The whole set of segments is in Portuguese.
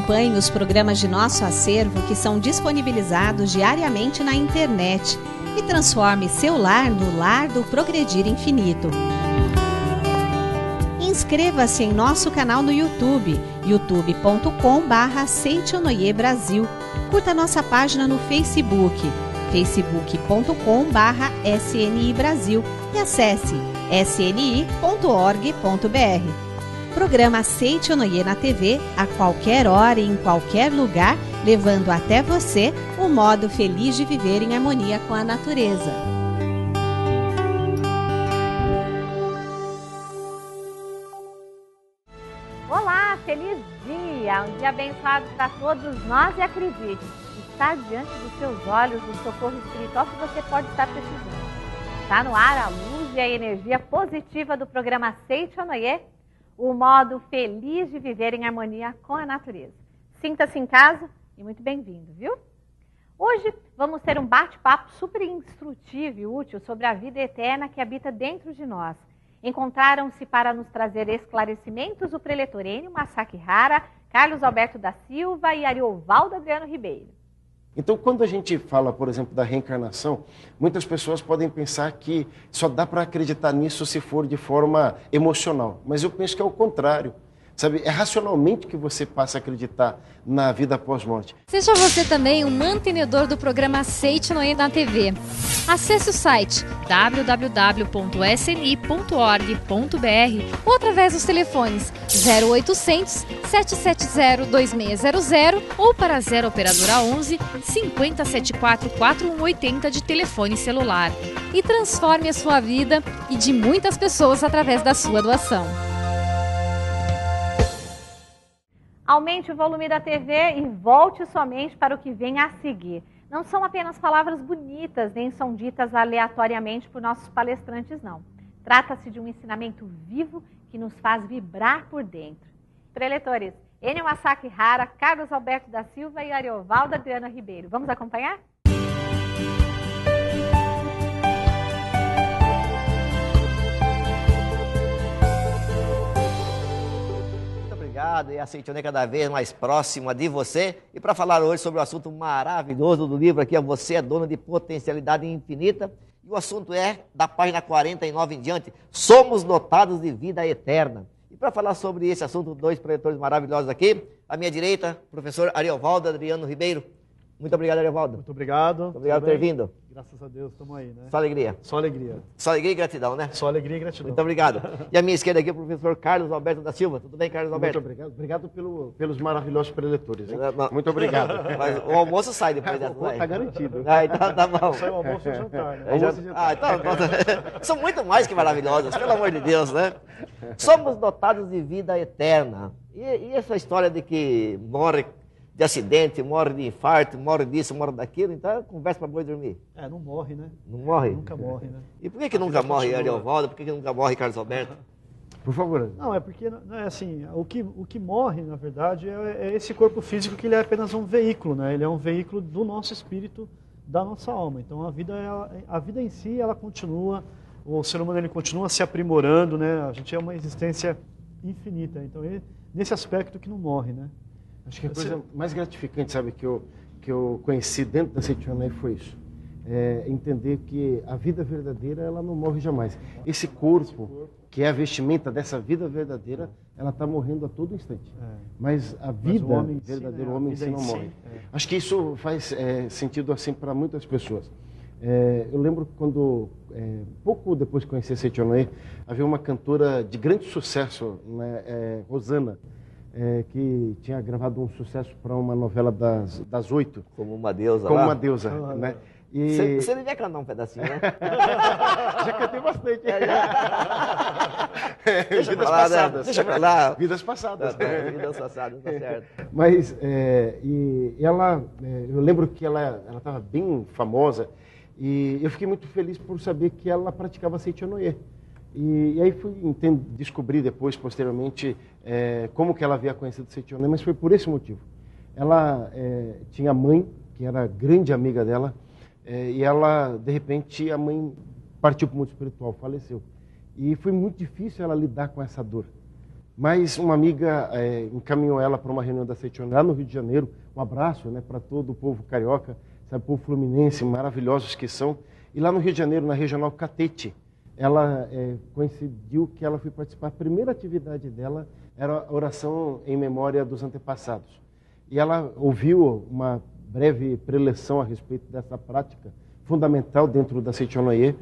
Acompanhe os programas de nosso acervo que são disponibilizados diariamente na internet e transforme seu lar no lar do Progredir Infinito. Inscreva-se em nosso canal no YouTube, youtube.com/Seichonoye Brasil. Curta nossa página no Facebook, facebook.com/SNI Brasil e acesse sni.org.br. Programa Seichonoye na TV, a qualquer hora e em qualquer lugar, levando até você o modo feliz de viver em harmonia com a natureza. Olá, feliz dia! Um dia abençoado para todos nós e acredite, está diante dos seus olhos o socorro espiritual que você pode estar precisando. Está no ar a luz e a energia positiva do programa Seichonoye, o modo feliz de viver em harmonia com a natureza. Sinta-se em casa e muito bem-vindo, viu? Hoje vamos ter um bate-papo super instrutivo e útil sobre a vida eterna que habita dentro de nós. Encontraram-se para nos trazer esclarecimentos o preletor Enio Masaki Hara, Carlos Alberto da Silva e Ariovaldo Adriano Ribeiro. Então, quando a gente fala, por exemplo, da reencarnação, muitas pessoas podem pensar que só dá para acreditar nisso se for de forma emocional. Mas eu penso que é o contrário. Sabe, é racionalmente que você passa a acreditar na vida após-morte. Seja você também um mantenedor do programa Seichonoye na TV. Acesse o site www.sni.org.br ou através dos telefones 0800 770 2600 ou para 0 operadora 11 5074 4180 de telefone celular. E transforme a sua vida e de muitas pessoas através da sua doação. Aumente o volume da TV e volte somente para o que vem a seguir. Não são apenas palavras bonitas, nem são ditas aleatoriamente por nossos palestrantes, não. Trata-se de um ensinamento vivo que nos faz vibrar por dentro. Preletores, Enio Masaki Hara, Carlos Alberto da Silva e Ariovaldo Adriano Ribeiro. Vamos acompanhar? E a Seichonoye cada vez mais próxima de você. E para falar hoje sobre o assunto maravilhoso do livro aqui, Você é Dono de Potencialidade Infinita. E o assunto é da página 49 em diante, Somos Dotados de Vida Eterna. E para falar sobre esse assunto, dois preletores maravilhosos aqui. À minha direita, professor Ariovaldo Adriano Ribeiro. Muito obrigado, Ariovaldo. Muito obrigado. Muito obrigado por ter vindo. Graças a Deus, estamos aí, né? Só alegria. Só alegria. Só alegria e gratidão, né? Só alegria e gratidão. Muito obrigado. E à minha esquerda aqui, o professor Carlos Alberto da Silva. Tudo bem, Carlos Alberto? Muito obrigado. Obrigado pelos maravilhosos preletores. Hein? Muito obrigado. Mas o almoço sai depois dessa. Está garantido. Ah, então tá bom. Sai o almoço e o jantar, né? Ah, então, são muito mais que maravilhosos, pelo amor de Deus, né? Somos dotados de vida eterna. E essa história de que morre de acidente, morre de infarto, morre disso, morre daquilo, então conversa para boi dormir. Não morre, né? Não morre? Nunca morre, né? E por que nunca morre Ariovaldo? Por que nunca morre Carlos Alberto? Por favor. Não, é porque, assim, o que morre, na verdade, é esse corpo físico que ele é apenas um veículo, né? Ele é um veículo do nosso espírito, da nossa alma. Então a vida em si, ela continua, o ser humano ele continua se aprimorando, né? A gente é uma existência infinita. Então nesse aspecto que não morre, né? Acho que a coisa mais gratificante, sabe, que eu conheci dentro da Seichonoye foi isso. Entender que a vida verdadeira, ela não morre jamais. Esse corpo, que é a vestimenta dessa vida verdadeira, ela está morrendo a todo instante. Mas a vida verdadeira, o homem em si não morre. Acho que isso faz sentido assim para muitas pessoas. Eu lembro quando, pouco depois de conhecer a Seichonoye, havia uma cantora de grande sucesso, né, Rosana, que tinha gravado um sucesso para uma novela das 8. Como uma deusa. Como uma deusa, né? E... Você devia cantar um pedacinho, né? Já cantei bastante. Vidas passadas. Deixa pra lá. Vidas passadas. Vidas passadas, tá certo. Mas, e ela, eu lembro que ela estava bem famosa e eu fiquei muito feliz por saber que ela praticava Seichonoye. E aí fui descobrir depois, posteriormente, como que ela havia conhecido Seichonoye, mas foi por esse motivo. Ela tinha mãe, que era grande amiga dela, e ela, de repente, a mãe partiu para o mundo espiritual, faleceu. E foi muito difícil ela lidar com essa dor. Mas uma amiga encaminhou ela para uma reunião da Seitonai lá no Rio de Janeiro. Um abraço, né, para todo o povo carioca, sabe, povo fluminense, maravilhosos que são. E lá no Rio de Janeiro, na Regional Catete, ela coincidiu que ela foi participar. A primeira atividade dela era a oração em memória dos antepassados. E ela ouviu uma breve preleção a respeito dessa prática fundamental dentro da Seitonai.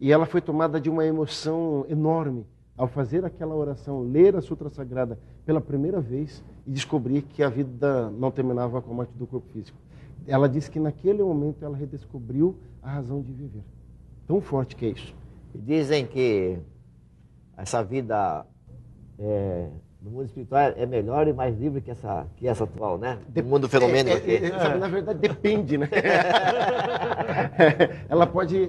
E ela foi tomada de uma emoção enorme ao fazer aquela oração, ler a Sutra Sagrada pela primeira vez e descobrir que a vida não terminava com a morte do corpo físico. Ela disse que naquele momento ela redescobriu a razão de viver. Tão forte que é isso. Dizem que essa vida no mundo espiritual é melhor e mais livre que essa atual, né? Do mundo fenomênico. Sabe, na verdade, depende, né? Ela pode,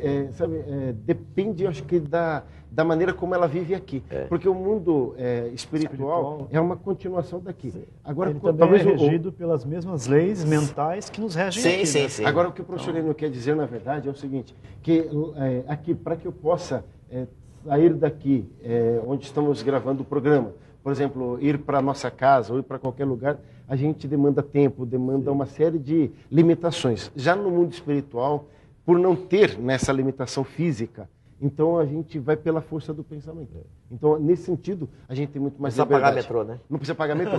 depende, eu acho que, da maneira como ela vive aqui. Porque o mundo espiritual é uma continuação daqui. Sim. Agora, ele também talvez é regido pelas mesmas leis mentais que nos regem aqui. Sim, né? sim. Agora, o que o professor Enio quer dizer, na verdade, é o seguinte, que aqui, para que eu possa sair daqui, onde estamos gravando o programa, por exemplo, ir para a nossa casa ou ir para qualquer lugar, a gente demanda tempo, demanda uma série de limitações. Já no mundo espiritual, por não ter nessa limitação física, então a gente vai pela força do pensamento. Então, nesse sentido, a gente tem muito mais liberdade. Não precisa pagar metrô, né? Não precisa pagar metrô.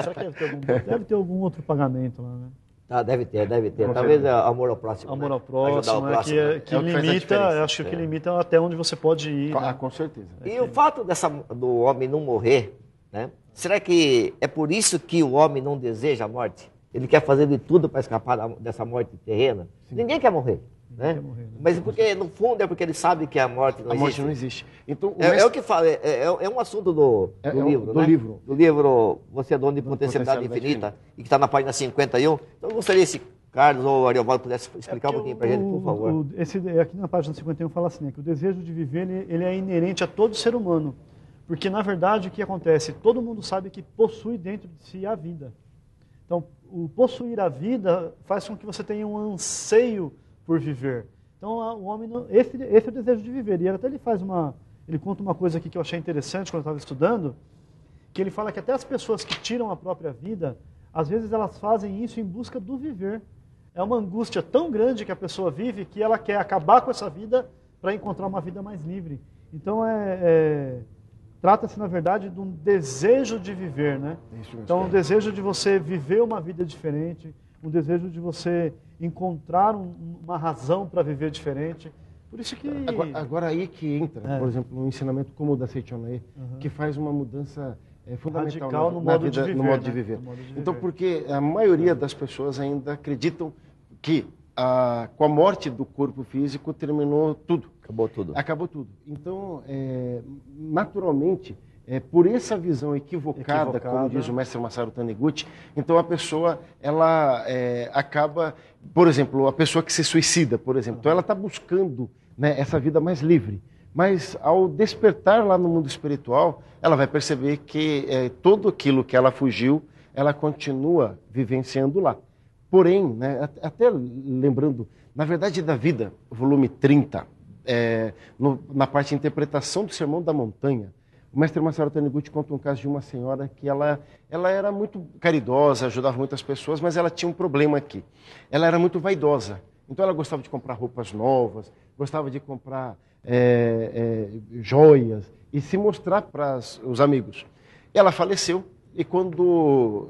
Será que deve ter algum outro pagamento lá, né? Ah, deve ter. Talvez amor ao próximo. Amor né? ao próximo, Ajudar o próximo, né? que É o que faz a limita, diferença. eu acho que limita até onde você pode ir. Ah, Né? com certeza. E o fato do homem não morrer, né? Será que é por isso que o homem não deseja a morte? Ele quer fazer de tudo para escapar dessa morte terrena? Sim. Ninguém quer morrer. Né? Quer morrer, né? Mas porque, no fundo, é porque ele sabe que a morte não existe. A morte não existe. Então, É o que fala, é um assunto do livro, do né? livro. Do livro Você é Dono de Potencialidade Infinita, e que está na página 51. Então, eu gostaria se Carlos ou o Ariovaldo pudesse explicar um pouquinho para a gente, por favor. Aqui na página 51 fala assim, né, que o desejo de viver ele é inerente a todo ser humano. Porque, na verdade, o que acontece? Todo mundo sabe que possui dentro de si a vida. Então, o possuir a vida faz com que você tenha um anseio por viver. Então, o homem, esse é o desejo de viver. E até ele conta uma coisa aqui que eu achei interessante quando eu estava estudando, que ele fala que até as pessoas que tiram a própria vida, às vezes elas fazem isso em busca do viver. É uma angústia tão grande que a pessoa vive que ela quer acabar com essa vida para encontrar uma vida mais livre. Então, trata-se, na verdade, de um desejo de viver, né? Então, um desejo de você viver uma vida diferente, um desejo de você encontrar uma razão para viver diferente. Por isso que... Agora aí que entra, por exemplo, um ensinamento como o da Seitonai, que faz uma mudança fundamental radical no modo de viver. Então, porque a maioria das pessoas ainda acreditam que com a morte do corpo físico terminou tudo. Acabou tudo. Então, naturalmente, por essa visão equivocada, como diz o mestre Masaru Taniguchi, então a pessoa, ela acaba, por exemplo, a pessoa que se suicida, por exemplo, então ela está buscando, né, essa vida mais livre. Mas ao despertar lá no mundo espiritual, ela vai perceber que tudo aquilo que ela fugiu, ela continua vivenciando lá. Porém, né, até lembrando, na verdade, da vida, volume 30, na parte de interpretação do Sermão da Montanha, o mestre Masaru Taniguchi conta um caso de uma senhora que ela era muito caridosa, ajudava muitas pessoas, mas ela tinha um problema aqui. Ela era muito vaidosa. Então ela gostava de comprar roupas novas, gostava de comprar joias e se mostrar para os amigos. Ela faleceu e quando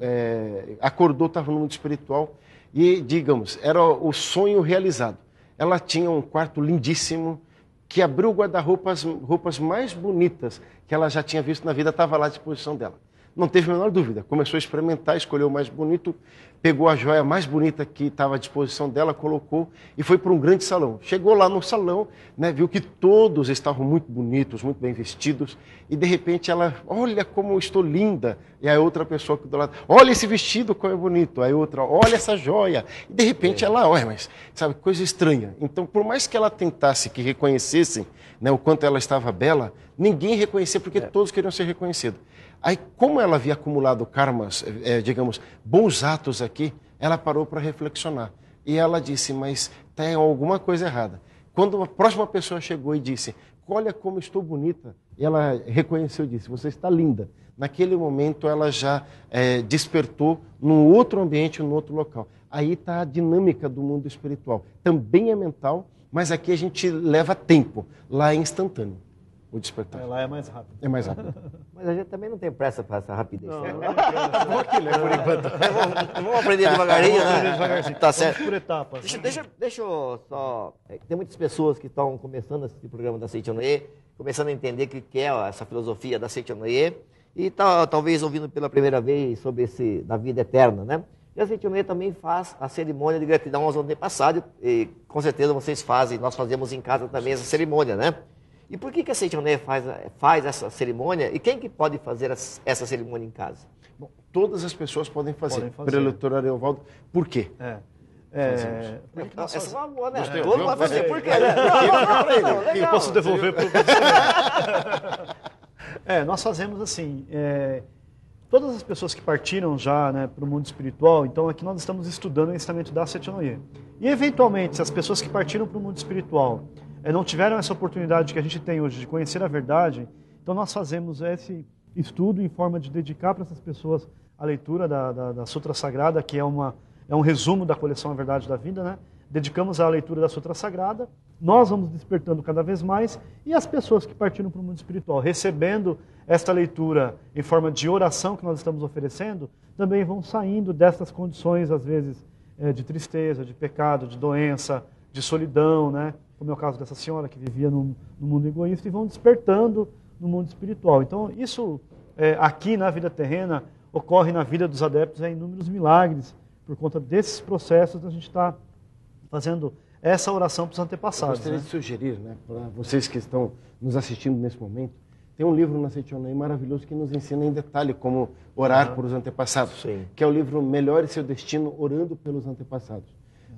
acordou, estava no mundo espiritual e, digamos, era o sonho realizado. Ela tinha um quarto lindíssimo que abriu o guarda-roupas mais bonitas que ela já tinha visto na vida, estava lá à disposição dela. Não teve a menor dúvida. Começou a experimentar, escolheu o mais bonito, pegou a joia mais bonita que estava à disposição dela, colocou e foi para um grande salão. Chegou lá no salão, né, viu que todos estavam muito bonitos, muito bem vestidos e de repente ela, olha como estou linda. E a outra pessoa que do lado, olha esse vestido como é bonito. Aí outra, olha essa joia. E de repente ela, olha, mas sabe, coisa estranha. Então, por mais que ela tentasse que reconhecessem, né, o quanto ela estava bela, ninguém reconhecia porque todos queriam ser reconhecidos. Aí, como ela havia acumulado karmas, digamos, bons atos aqui, ela parou para reflexionar. E ela disse, mas tem alguma coisa errada. Quando a próxima pessoa chegou e disse, olha como estou bonita, ela reconheceu e disse, você está linda. Naquele momento ela já despertou num outro ambiente, num outro local. Aí está a dinâmica do mundo espiritual. Também é mental, mas aqui a gente leva tempo. Lá é instantâneo o despertar. Lá é mais rápido. É mais rápido. Mas a gente também não tem pressa para essa rapidez. Não, certo? não tem pressa. Por enquanto. Vamos aprender devagarinho, né? Devagarzinho. Tá certo. Vamos por etapas. Deixa eu só... Tem muitas pessoas que estão começando esse programa da Seitonoye, começando a entender o que é essa filosofia da Seitonoye, e talvez ouvindo pela primeira vez sobre da vida eterna, né? E a Seitonoye também faz a cerimônia de gratidão aos antepassados, e com certeza vocês fazem, nós fazemos em casa também essa cerimônia, né? E por que a Seitonoye faz essa cerimônia, e quem que pode fazer essa cerimônia em casa? Bom, todas as pessoas podem fazer. Preletor Ariovaldo, por quê? Essa é uma boa, né? Gostei, Todo vai fazer, por quê? Né? Eu posso devolver para o nós fazemos assim, todas as pessoas que partiram já, né, para o mundo espiritual, então aqui nós estamos estudando o ensinamento da Seitonoye. E eventualmente, se as pessoas que partiram para o mundo espiritual não tiveram essa oportunidade que a gente tem hoje de conhecer a verdade, então nós fazemos esse estudo em forma de dedicar para essas pessoas a leitura da Sutra Sagrada, que é um resumo da coleção A Verdade da Vida, né? Dedicamos à leitura da Sutra Sagrada, nós vamos despertando cada vez mais, e as pessoas que partiram para o mundo espiritual, recebendo esta leitura em forma de oração que nós estamos oferecendo, também vão saindo dessas condições, às vezes, de tristeza, de pecado, de doença, de solidão, né? Como é o caso dessa senhora que vivia no mundo egoísta, e vão despertando no mundo espiritual. Então, isso aqui na vida terrena ocorre na vida dos adeptos em inúmeros milagres, por conta desses processos a gente está fazendo essa oração para os antepassados. Eu gostaria de sugerir, né, para vocês que estão nos assistindo nesse momento, tem um livro na Seitonoye maravilhoso que nos ensina em detalhe como orar por os antepassados, que é o livro Melhore Seu Destino, Orando pelos Antepassados.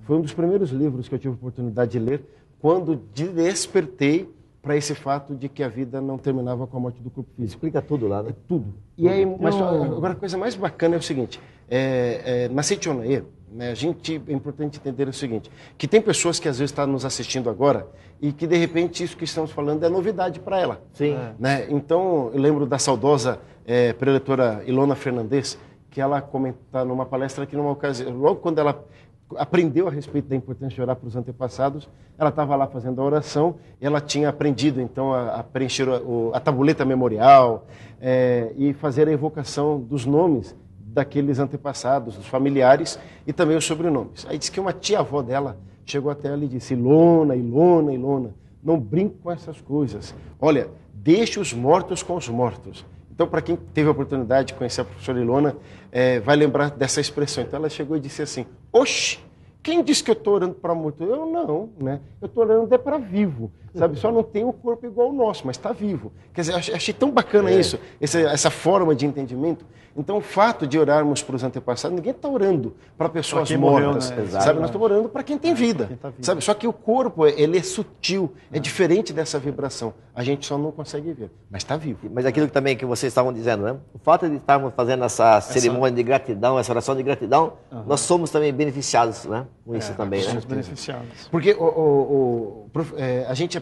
Foi um dos primeiros livros que eu tive a oportunidade de ler quando despertei para esse fato de que a vida não terminava com a morte do corpo físico. Explica tudo lá, né? Tudo. E aí, mas agora a coisa mais bacana é o seguinte, na Seitonoye, né, é importante entender o seguinte, que tem pessoas que às vezes estão nos assistindo agora e que de repente isso que estamos falando é novidade para ela. Sim. Né? Então, eu lembro da saudosa preletora Ilona Fernandes, que ela comenta numa palestra aqui numa ocasião, logo quando ela aprendeu a respeito da importância de orar para os antepassados, ela estava lá fazendo a oração, e ela tinha aprendido então a preencher a tabuleta memorial e fazer a evocação dos nomes daqueles antepassados, dos familiares e também os sobrenomes. Aí diz que uma tia-avó dela chegou até ela e disse, Ilona, Ilona, Ilona, não brinque com essas coisas. Olha, deixe os mortos com os mortos. Então, para quem teve a oportunidade de conhecer a professora Ilona, vai lembrar dessa expressão. Então, ela chegou e disse assim, oxe, quem disse que eu estou orando para morto? Eu não, né? Eu estou orando para vivo, sabe? Só não tem o corpo igual o nosso, mas está vivo. Quer dizer, achei tão bacana isso, essa forma de entendimento. Então, o fato de orarmos para os antepassados, ninguém está orando para pessoas mortas, morreu, né? Sabe? Nós estamos orando para quem tem vida, sabe? Só que o corpo, ele é sutil, é diferente dessa vibração. A gente só não consegue ver, mas está vivo. Mas aquilo também que vocês estavam dizendo, né? O fato de estarmos fazendo essa cerimônia de gratidão, essa oração de gratidão, nós somos também beneficiados, né? Com isso também, somos né? beneficiados. Porque a gente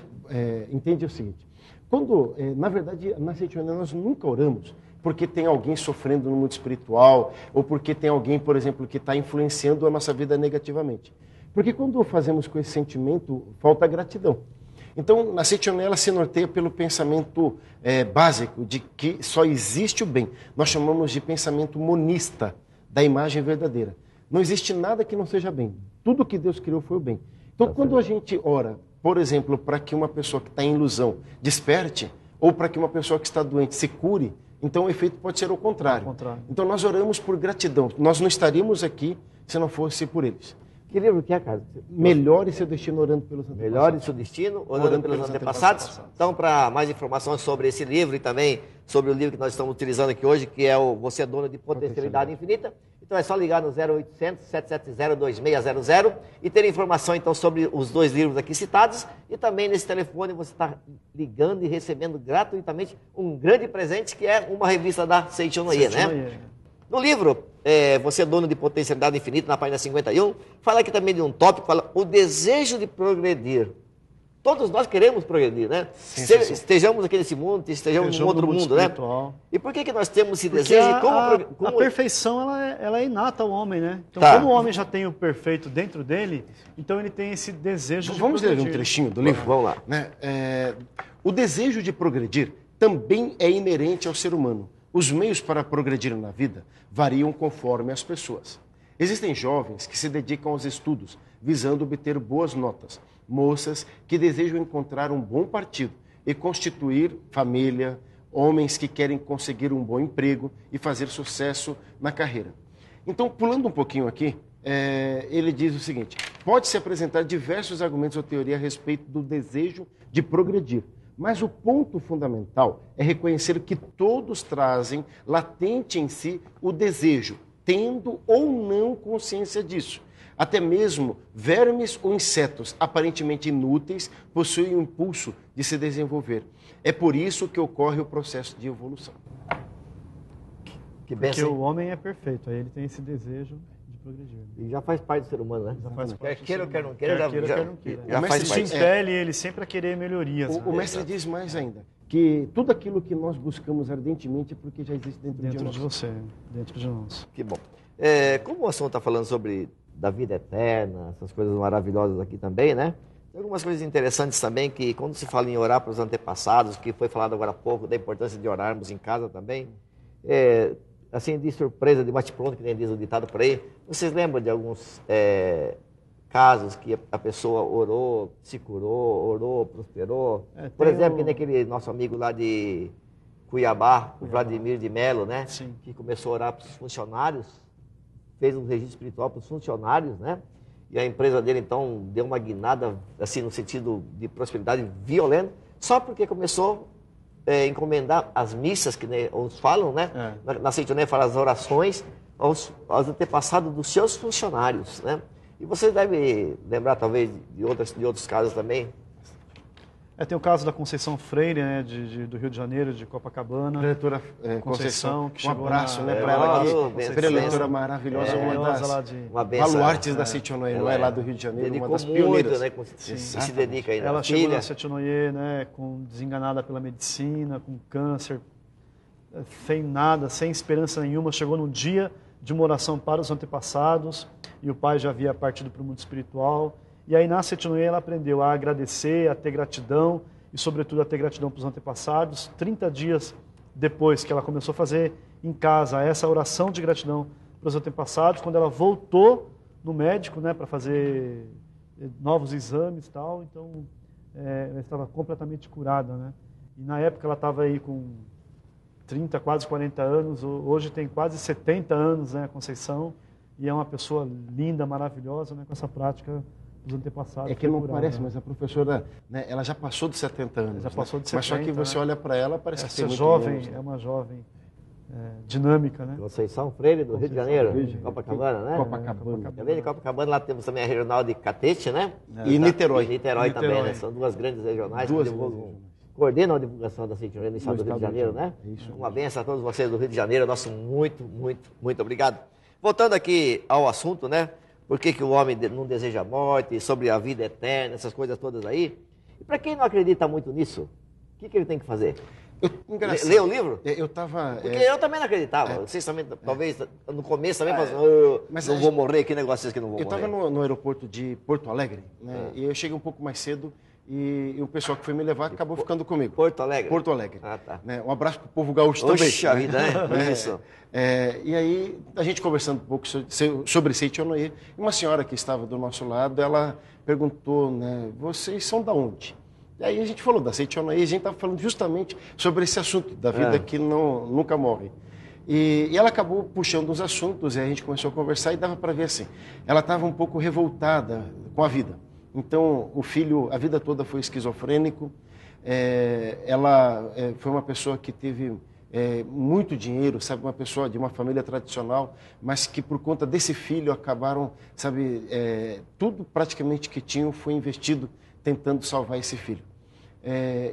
entende o seguinte, quando, na verdade, na Seitonoye nós nunca oramos porque tem alguém sofrendo no mundo espiritual, ou porque tem alguém, por exemplo, que está influenciando a nossa vida negativamente. Porque quando fazemos com esse sentimento, falta gratidão. Então, na Seitonoye ela se norteia pelo pensamento básico de que só existe o bem. Nós chamamos de pensamento monista, da imagem verdadeira. Não existe nada que não seja bem. Tudo que Deus criou foi o bem. Então, quando a gente ora, por exemplo, para que uma pessoa que está em ilusão desperte, ou para que uma pessoa que está doente se cure, então o efeito pode ser o contrário. Então nós oramos por gratidão. Nós não estaríamos aqui se não fosse por eles. Que livro que é, Carlos? Melhore Seu Destino, Orando pelos Antepassados. Melhore Seu Destino, Orando pelos Antepassados. Então, para mais informações sobre esse livro e também sobre o livro que nós estamos utilizando aqui hoje, que é o Você é Dono de Potencialidade Infinita, então é só ligar no 0800 770 2600 e ter informação então sobre os dois livros aqui citados, e também nesse telefone você está ligando e recebendo gratuitamente um grande presente, que é uma revista da Seitonoye, né? No livro, Você é Dono de Potencialidade Infinita, na página 51, fala aqui também de um tópico, fala o desejo de progredir. todos nós queremos progredir, né? Estejamos aqui nesse mundo, estejamos no outro mundo, né? E por que nós temos esse desejo? A perfeição, ela é inata ao homem, né? Então, como o homem já tem o perfeito dentro dele, então ele tem esse desejo de progredir. Vamos ler um trechinho do livro? Vamos lá. Né? O desejo de progredir também é inerente ao ser humano. Os meios para progredir na vida variam conforme as pessoas. Existem jovens que se dedicam aos estudos, visando obter boas notas. Moças que desejam encontrar um bom partido e constituir família. Homens que querem conseguir um bom emprego e fazer sucesso na carreira. Então, pulando um pouquinho aqui, ele diz o seguinte: pode-se apresentar diversos argumentos ou teoria a respeito do desejo de progredir. Mas o ponto fundamental é reconhecer que todos trazem latente em si o desejo, tendo ou não consciência disso. Até mesmo vermes ou insetos aparentemente inúteis possuem o impulso de se desenvolver. É por isso que ocorre o processo de evolução. Porque o homem é perfeito, aí ele tem esse desejo de progredir. E já faz parte do ser humano, né? Já faz parte quer ou não quer, já faz parte. Isso impele ele sempre a querer melhorias. O mestre diz mais ainda, que tudo aquilo que nós buscamos ardentemente é porque já existe dentro de você, dentro de nós. Que bom. Como o assunto está falando sobre da vida eterna, essas coisas maravilhosas aqui também, né? Tem algumas coisas interessantes também, que quando se fala em orar para os antepassados, que foi falado agora há pouco, da importância de orarmos em casa também, assim, de surpresa, de bate-pronto, que nem diz o ditado por aí, vocês lembram de alguns casos que a pessoa orou, se curou, orou, prosperou? Por exemplo, que nem aquele nosso amigo lá de Cuiabá, o Vladimir de Mello, né? Sim. Que começou a orar para os funcionários, fez um registro espiritual para os funcionários, né? E a empresa dele, então, deu uma guinada, assim, no sentido de prosperidade violenta, só porque começou a encomendar as missas, que uns falam, né? Na Seitoneia fala as orações aos antepassados dos seus funcionários, né? E você deve lembrar, talvez, de outros casos também. Tem o caso da Conceição Freire, né, do Rio de Janeiro, de Copacabana. Diretora Conceição, que um abraço para ela aqui. Preletora maravilhosa, uma das baluartes da Seitonoye, lá do Rio de Janeiro, uma das pioneiras. Né, e se dedica aí. Ela chegou na Seitonoye, né, desenganada pela medicina, com câncer, sem nada, sem esperança nenhuma. Chegou num dia de uma oração para os antepassados, e o pai já havia partido para o mundo espiritual. E aí na Seitonoye ela aprendeu a agradecer, a ter gratidão e, sobretudo, a ter gratidão para os antepassados. 30 dias depois que ela começou a fazer em casa essa oração de gratidão para os antepassados, quando ela voltou no médico, né, para fazer novos exames e tal, então ela estava completamente curada, né? E na época ela estava aí com 30, quase 40 anos, hoje tem quase 70 anos, né, a Conceição, e é uma pessoa linda, maravilhosa, né, com essa prática dos antepassados. É que não parece, mas a professora, né, ela já passou dos 70 anos. Já passou de 70, mas só que você olha para ela, parece que tem muito jovem, menos, né? É uma jovem dinâmica, né? Conceição Freire, do Rio de Janeiro, Copacabana, né? Copacabana. Também de Copacabana, lá temos também a regional de Catete, né? E Niterói. E Niterói também, né? São duas grandes regionais que coordenam a divulgação da Seitonoye no estado do Rio de Janeiro, né? Isso. Uma benção a todos vocês do Rio de Janeiro, nosso muito, muito, muito obrigado. Voltando aqui ao assunto, né? Por que o homem não deseja a morte, sobre a vida eterna, essas coisas todas aí. E para quem não acredita muito nisso, o que ele tem que fazer? Ler o livro? Eu estava... Porque eu também não acreditava. Vocês também, talvez, no começo também falavam, não vou morrer, que negócio é esse que não vou morrer? Eu estava no aeroporto de Porto Alegre, né? E eu cheguei um pouco mais cedo e o pessoal que foi me levar acabou ficando comigo. Porto Alegre? Porto Alegre. Ah, tá. Né? Um abraço para o povo gaúcho também. Poxa vida, né? Isso. E aí, a gente conversando um pouco sobre Seitonoye, uma senhora que estava do nosso lado, ela perguntou, né, vocês são da onde? E aí a gente falou da Seitonoye, a gente estava falando justamente sobre esse assunto da vida que nunca morre. E ela acabou puxando os assuntos, e a gente começou a conversar e dava para ver assim, ela estava um pouco revoltada com a vida. Então, o filho, a vida toda foi esquizofrênico, ela foi uma pessoa que teve muito dinheiro, sabe, uma pessoa de uma família tradicional, mas que por conta desse filho acabaram, sabe, tudo praticamente que tinham foi investido tentando salvar esse filho.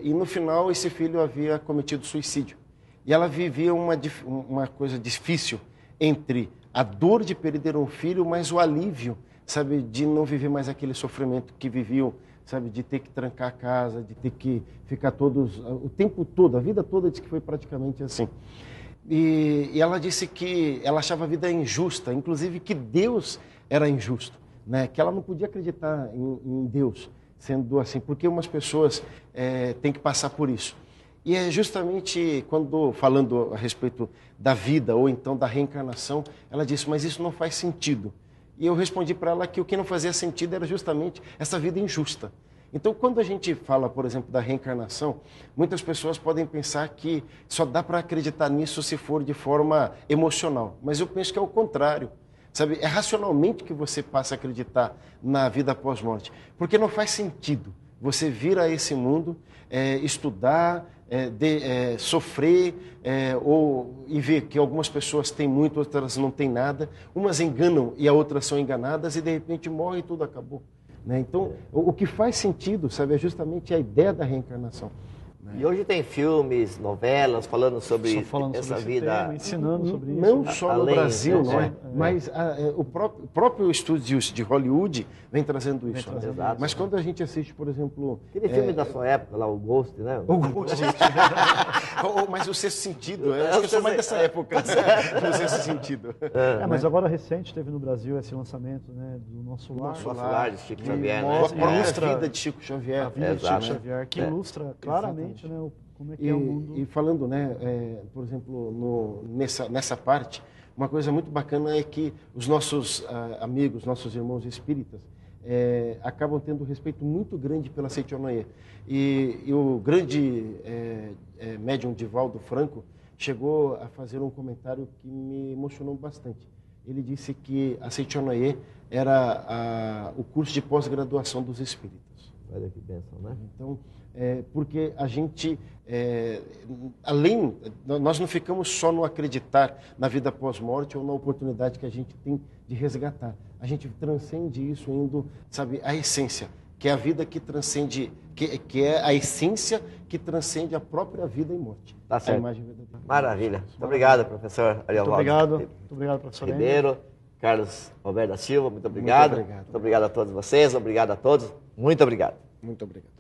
E no final esse filho havia cometido suicídio. E ela vivia uma coisa difícil entre a dor de perder um filho, mas o alívio, sabe, de não viver mais aquele sofrimento que viviam sabe, de ter que trancar a casa, de ter que ficar o tempo todo, a vida toda, diz que foi praticamente assim. E ela disse que ela achava a vida injusta, inclusive que Deus era injusto, né? Que ela não podia acreditar em Deus sendo assim, porque umas pessoas têm que passar por isso. E é justamente quando, falando a respeito da vida ou então da reencarnação, ela disse, mas isso não faz sentido. E eu respondi para ela que o que não fazia sentido era justamente essa vida injusta. Então, quando a gente fala, por exemplo, da reencarnação, muitas pessoas podem pensar que só dá para acreditar nisso se for de forma emocional. Mas eu penso que é o contrário. Sabe? É racionalmente que você passa a acreditar na vida após-morte. Porque não faz sentido você vir a esse mundo, estudar, sofrer, e ver que algumas pessoas têm muito, outras não têm nada. Umas enganam e as outras são enganadas e de repente morre e tudo acabou. Né? Então, o que faz sentido, sabe, é justamente a ideia da reencarnação. Né? E hoje tem filmes, novelas falando sobre essa vida. Tema, ensinando sobre isso. Não só no Brasil, né? não é? Mas o próprio estúdio de Hollywood vem trazendo isso. Né? Exato. Mas quando a gente assiste, por exemplo... Aquele filme da sua época lá, o Ghost, né? O Ghost. Mas o Sexto Sentido. Eu acho que eu sou mais dessa época. O Sexto Sentido. Mas agora recente teve no Brasil esse lançamento, né, do Nosso Lar. Nosso Lar, de Chico Xavier, né? Mostra a vida de Chico Xavier. A vida de Chico Xavier, que ilustra claramente, né, como é que é o mundo. E falando, né, por exemplo, nessa parte, uma coisa muito bacana é que os nossos amigos, nossos irmãos espíritas, acabam tendo um respeito muito grande pela Seitianoye. E o grande médium Divaldo Franco chegou a fazer um comentário que me emocionou bastante. Ele disse que a Seitianoye era o curso de pós-graduação dos espíritas. Olha que bênção, né? Então, porque a gente, nós não ficamos só no acreditar na vida pós-morte ou na oportunidade que a gente tem de resgatar. A gente transcende isso indo, sabe, à essência, que é a vida que transcende, que é a essência que transcende a própria vida e morte. Tá certo. A imagem verdadeira. Maravilha. Muito obrigado, professor Ariel Muito obrigado, professor Ribeiro. Carlos Alberto da Silva, muito obrigado. Muito obrigado a todos vocês, obrigado a todos. Muito obrigado. Muito obrigado.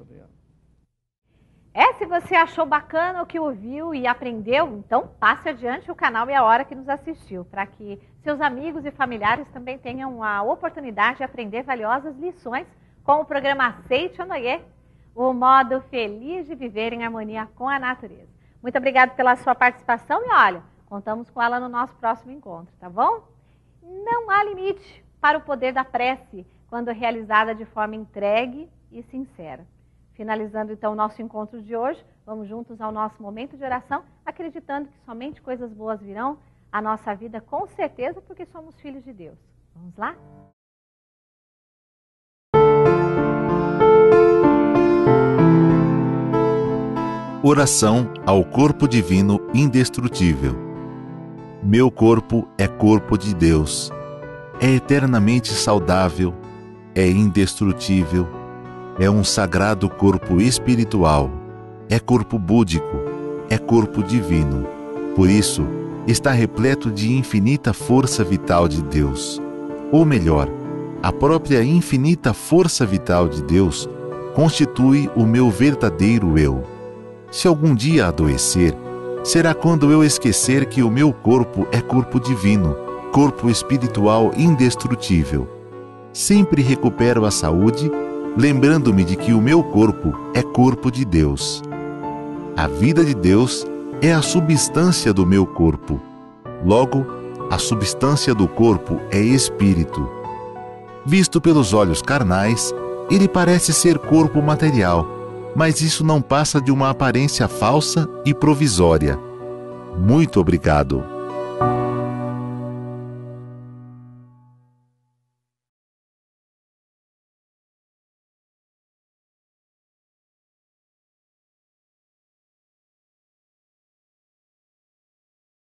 Se você achou bacana o que ouviu e aprendeu, então passe adiante o canal e a hora que nos assistiu, para que seus amigos e familiares também tenham a oportunidade de aprender valiosas lições com o programa Seitianoye, o modo feliz de viver em harmonia com a natureza. Muito obrigado pela sua participação e olha, contamos com ela no nosso próximo encontro, tá bom? Não há limite para o poder da prece quando realizada de forma entregue e sincera. Finalizando então o nosso encontro de hoje, vamos juntos ao nosso momento de oração, acreditando que somente coisas boas virão à nossa vida, com certeza, porque somos filhos de Deus. Vamos lá? Oração ao corpo divino indestrutível. Meu corpo é corpo de Deus, é eternamente saudável, é indestrutível, é um sagrado corpo espiritual, é corpo búdico, é corpo divino. Por isso, está repleto de infinita força vital de Deus. Ou melhor, a própria infinita força vital de Deus constitui o meu verdadeiro eu. Se algum dia adoecer, será quando eu esquecer que o meu corpo é corpo divino, corpo espiritual indestrutível. Sempre recupero a saúde, lembrando-me de que o meu corpo é corpo de Deus. A vida de Deus é a substância do meu corpo. Logo, a substância do corpo é espírito. Visto pelos olhos carnais, ele parece ser corpo material, mas isso não passa de uma aparência falsa e provisória. Muito obrigado.